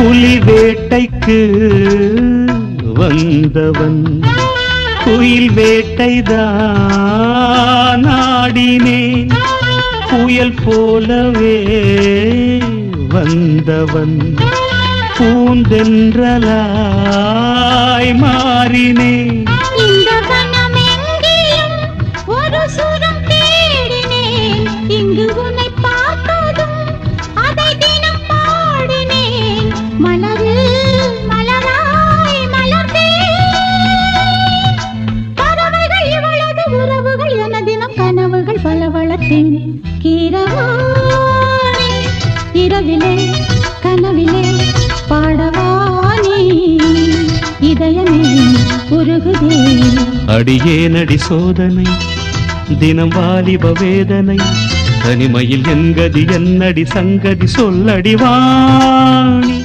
புலி வேட்டைக்கு வந்தவன் குயில் வேட்டைதான் ஆடினேன். புயல் போலவே வந்தவன் பூந்தென்றலாய் மாறினேன். இந்த வனமெங்கிலும் ஒரு சுரம் தேடினேன். இங்கு உன்னை பார்த்ததும் அதை தினம் பாடினேன். மலரில் மலராய் மலர்ந்தேன். பறவைகள் இவளது உறவுகள் என தினம் கனவுகள் பல வளர்த்தேன். கீரவாணி இரவிலே கனவிலே பாடவானே இதயமே உருகுதே. அடியேனடி சோதனை தினம் வாலிப வேதனை. தனிமையில் என் கதி என்னடி சங்கதி சொல்லடி வாணி.